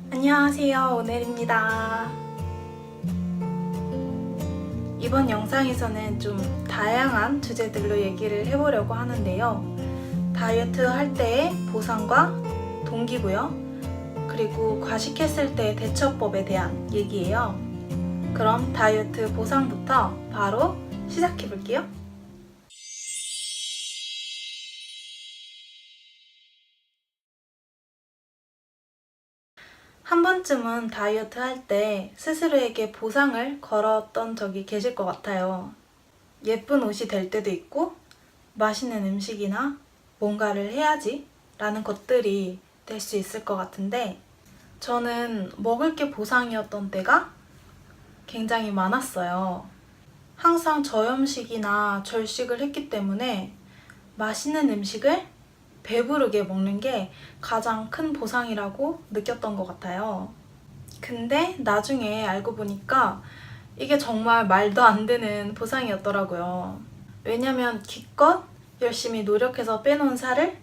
안녕하세요, 오늘입니다. 이번 영상에서는 좀 다양한 주제들로 얘기를 해보려고 하는데요. 다이어트 할 때의 보상과 동기부여, 그리고 과식했을 때의 대처법에 대한 얘기예요. 그럼 다이어트 보상부터 바로 시작해볼게요. 한 번쯤은 다이어트 할 때 스스로에게 보상을 걸었던 적이 계실 것 같아요. 예쁜 옷이 될 때도 있고, 맛있는 음식이나 뭔가를 해야지 라는 것들이 될 수 있을 것 같은데, 저는 먹을 게 보상이었던 때가 굉장히 많았어요. 항상 저염식이나 절식을 했기 때문에 맛있는 음식을 배부르게 먹는 게 가장 큰 보상이라고 느꼈던 것 같아요. 근데 나중에 알고 보니까 이게 정말 말도 안 되는 보상이었더라고요. 왜냐면 기껏 열심히 노력해서 빼놓은 살을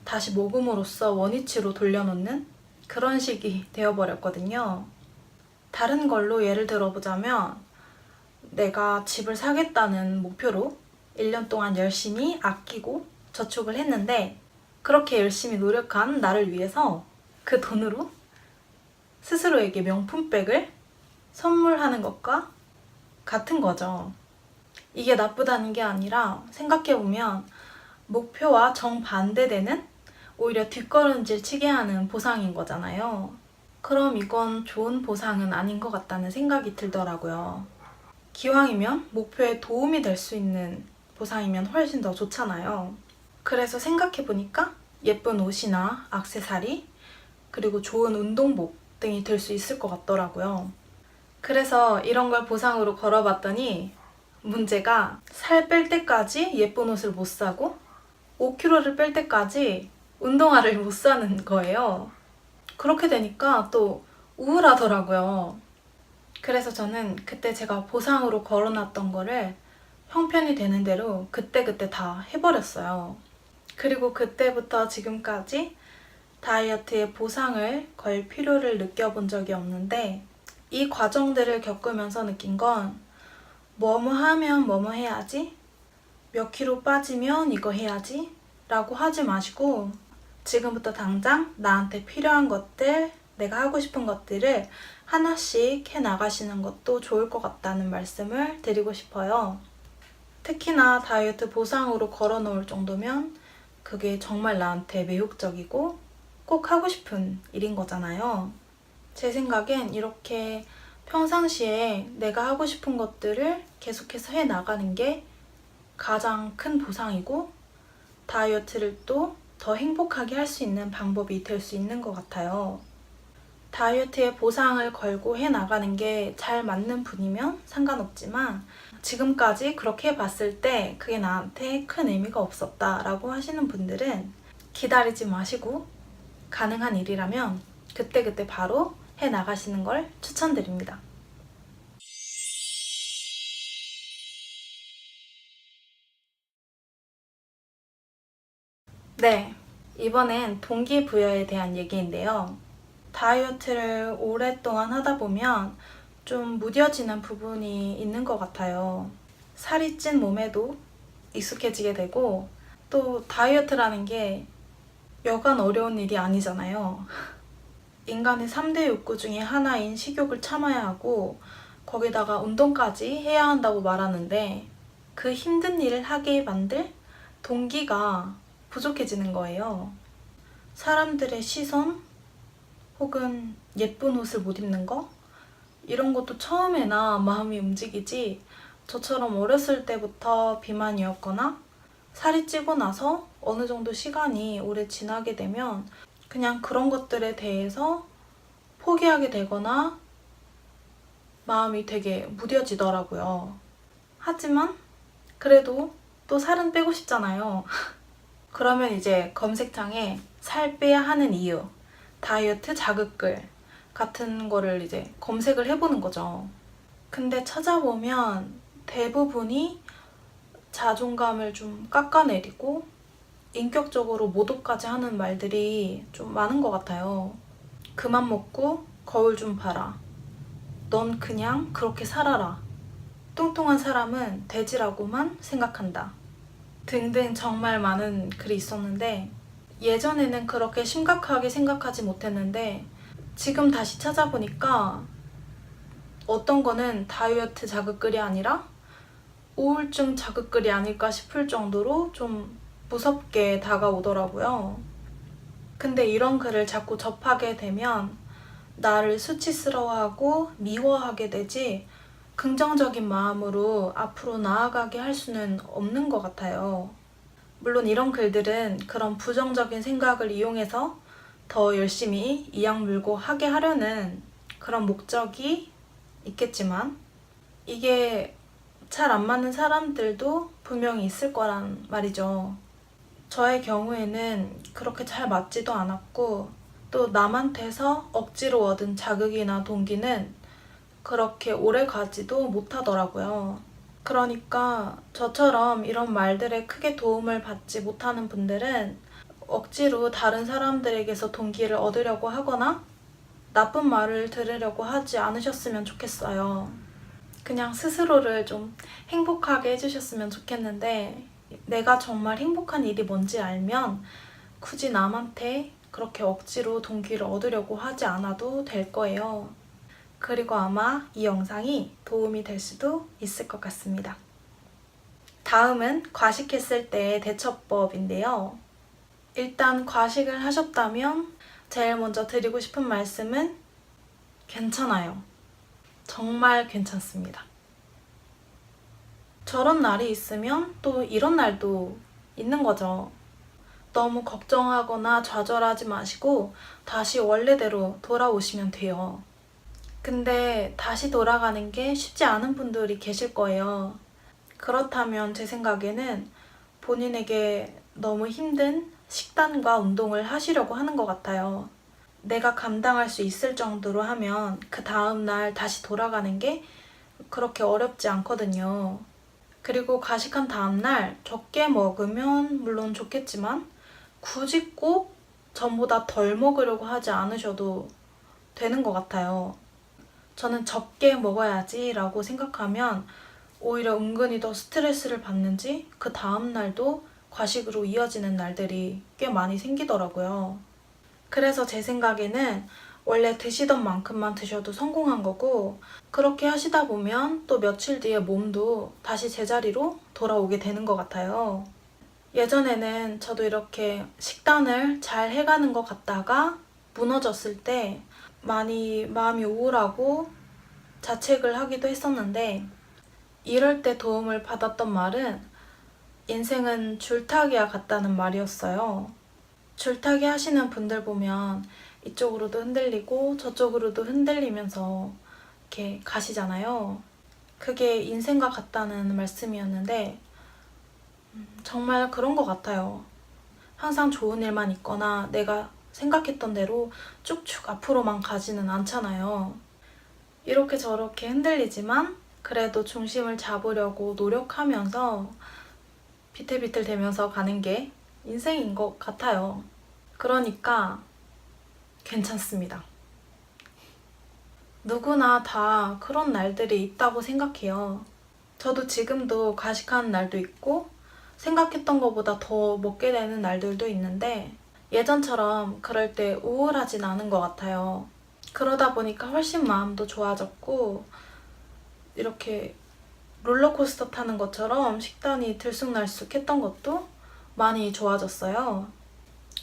다시 먹음으로써 원위치로 돌려놓는 그런 식이 되어버렸거든요. 다른 걸로 예를 들어보자면 내가 집을 사겠다는 목표로 1년 동안 열심히 아끼고 저축을 했는데 그렇게 열심히 노력한 나를 위해서 그 돈으로 스스로에게 명품백을 선물하는 것과 같은 거죠. 이게 나쁘다는 게 아니라 생각해보면 목표와 정반대되는 오히려 뒷걸음질 치게 하는 보상인 거잖아요. 그럼 이건 좋은 보상은 아닌 것 같다는 생각이 들더라고요. 기왕이면 목표에 도움이 될 수 있는 보상이면 훨씬 더 좋잖아요. 그래서 생각해보니까 예쁜 옷이나 액세서리, 그리고 좋은 운동복 등이 될 수 있을 것 같더라고요. 그래서 이런 걸 보상으로 걸어봤더니 문제가 살 뺄 때까지 예쁜 옷을 못 사고 5kg를 뺄 때까지 운동화를 못 사는 거예요. 그렇게 되니까 또 우울하더라고요. 그래서 저는 그때 제가 보상으로 걸어놨던 거를 형편이 되는 대로 그때그때 다 해버렸어요. 그리고 그때부터 지금까지 다이어트에 보상을 걸 필요를 느껴본 적이 없는데 이 과정들을 겪으면서 느낀 건 뭐뭐 하면 뭐뭐 해야지, 몇 킬로 빠지면 이거 해야지 라고 하지 마시고 지금부터 당장 나한테 필요한 것들, 내가 하고 싶은 것들을 하나씩 해 나가시는 것도 좋을 것 같다는 말씀을 드리고 싶어요. 특히나 다이어트 보상으로 걸어 놓을 정도면 그게 정말 나한테 매혹적이고 꼭 하고 싶은 일인 거잖아요. 제 생각엔 이렇게 평상시에 내가 하고 싶은 것들을 계속해서 해 나가는 게 가장 큰 보상이고 다이어트를 또 더 행복하게 할 수 있는 방법이 될 수 있는 것 같아요. 다이어트에 보상을 걸고 해 나가는 게 잘 맞는 분이면 상관없지만 지금까지 그렇게 봤을 때 그게 나한테 큰 의미가 없었다라고 하시는 분들은 기다리지 마시고 가능한 일이라면 그때그때 바로 해 나가시는 걸 추천드립니다. 네, 이번엔 동기부여에 대한 얘기인데요. 다이어트를 오랫동안 하다 보면 좀 무뎌지는 부분이 있는 것 같아요. 살이 찐 몸에도 익숙해지게 되고 또 다이어트라는 게 여간 어려운 일이 아니잖아요. 인간의 3대 욕구 중에 하나인 식욕을 참아야 하고 거기다가 운동까지 해야 한다고 말하는데 그 힘든 일을 하게 만들 동기가 부족해지는 거예요. 사람들의 시선 혹은 예쁜 옷을 못 입는 거? 이런 것도 처음에나 마음이 움직이지 저처럼 어렸을 때부터 비만이었거나 살이 찌고 나서 어느 정도 시간이 오래 지나게 되면 그냥 그런 것들에 대해서 포기하게 되거나 마음이 되게 무뎌지더라고요. 하지만 그래도 또 살은 빼고 싶잖아요. 그러면 이제 검색창에 살 빼야 하는 이유, 다이어트 자극글 같은 거를 이제 검색을 해보는 거죠. 근데 찾아보면 대부분이 자존감을 좀 깎아내리고 인격적으로 모독까지 하는 말들이 좀 많은 것 같아요. 그만 먹고 거울 좀 봐라. 넌 그냥 그렇게 살아라. 뚱뚱한 사람은 돼지라고만 생각한다. 등등 정말 많은 글이 있었는데 예전에는 그렇게 심각하게 생각하지 못했는데 지금 다시 찾아보니까 어떤 거는 다이어트 자극글이 아니라 우울증 자극글이 아닐까 싶을 정도로 좀 무섭게 다가오더라고요. 근데 이런 글을 자꾸 접하게 되면 나를 수치스러워하고 미워하게 되지 긍정적인 마음으로 앞으로 나아가게 할 수는 없는 것 같아요. 물론 이런 글들은 그런 부정적인 생각을 이용해서 더 열심히 이악 물고 하게 하려는 그런 목적이 있겠지만 이게 잘 안 맞는 사람들도 분명히 있을 거란 말이죠. 저의 경우에는 그렇게 잘 맞지도 않았고 또 남한테서 억지로 얻은 자극이나 동기는 그렇게 오래 가지도 못하더라고요. 그러니까 저처럼 이런 말들에 크게 도움을 받지 못하는 분들은 억지로 다른 사람들에게서 동기를 얻으려고 하거나 나쁜 말을 들으려고 하지 않으셨으면 좋겠어요. 그냥 스스로를 좀 행복하게 해주셨으면 좋겠는데 내가 정말 행복한 일이 뭔지 알면 굳이 남한테 그렇게 억지로 동기를 얻으려고 하지 않아도 될 거예요. 그리고 아마 이 영상이 도움이 될 수도 있을 것 같습니다. 다음은 과식했을 때의 대처법인데요. 일단 과식을 하셨다면 제일 먼저 드리고 싶은 말씀은 괜찮아요. 정말 괜찮습니다. 저런 날이 있으면 또 이런 날도 있는 거죠. 너무 걱정하거나 좌절하지 마시고 다시 원래대로 돌아오시면 돼요. 근데 다시 돌아가는 게 쉽지 않은 분들이 계실 거예요. 그렇다면 제 생각에는 본인에게 너무 힘든 식단과 운동을 하시려고 하는 것 같아요. 내가 감당할 수 있을 정도로 하면 그 다음날 다시 돌아가는 게 그렇게 어렵지 않거든요. 그리고 과식한 다음날 적게 먹으면 물론 좋겠지만 굳이 꼭 전보다 덜 먹으려고 하지 않으셔도 되는 것 같아요. 저는 적게 먹어야지 라고 생각하면 오히려 은근히 더 스트레스를 받는지 그 다음날도 과식으로 이어지는 날들이 꽤 많이 생기더라고요. 그래서 제 생각에는 원래 드시던 만큼만 드셔도 성공한 거고 그렇게 하시다 보면 또 며칠 뒤에 몸도 다시 제자리로 돌아오게 되는 것 같아요. 예전에는 저도 이렇게 식단을 잘 해가는 것 같다가 무너졌을 때 많이 마음이 우울하고 자책을 하기도 했었는데 이럴 때 도움을 받았던 말은 인생은 줄타기와 같다는 말이었어요. 줄타기 하시는 분들 보면 이쪽으로도 흔들리고 저쪽으로도 흔들리면서 이렇게 가시잖아요. 그게 인생과 같다는 말씀이었는데 정말 그런 것 같아요. 항상 좋은 일만 있거나 내가 생각했던 대로 쭉쭉 앞으로만 가지는 않잖아요. 이렇게 저렇게 흔들리지만 그래도 중심을 잡으려고 노력하면서 비틀비틀 대면서 가는 게 인생인 것 같아요. 그러니까 괜찮습니다. 누구나 다 그런 날들이 있다고 생각해요. 저도 지금도 과식하는 날도 있고 생각했던 것보다 더 먹게 되는 날들도 있는데 예전처럼 그럴 때 우울하진 않은 것 같아요. 그러다 보니까 훨씬 마음도 좋아졌고 이렇게 롤러코스터 타는 것처럼 식단이 들쑥날쑥 했던 것도 많이 좋아졌어요.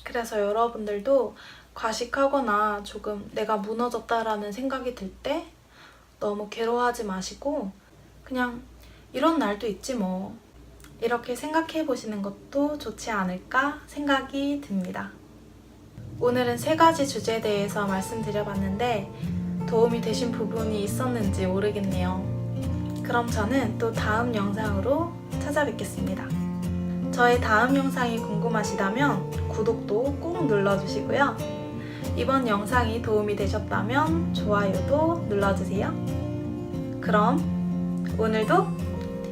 그래서 여러분들도 과식하거나 조금 내가 무너졌다라는 생각이 들 때 너무 괴로워하지 마시고 그냥 이런 날도 있지 뭐 이렇게 생각해 보시는 것도 좋지 않을까 생각이 듭니다. 오늘은 3가지 주제에 대해서 말씀드려봤는데 도움이 되신 부분이 있었는지 모르겠네요. 그럼 저는 또 다음 영상으로 찾아뵙겠습니다. 저의 다음 영상이 궁금하시다면 구독도 꼭 눌러주시고요. 이번 영상이 도움이 되셨다면 좋아요도 눌러주세요. 그럼 오늘도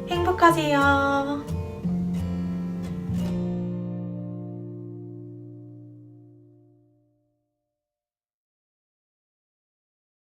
행복하세요.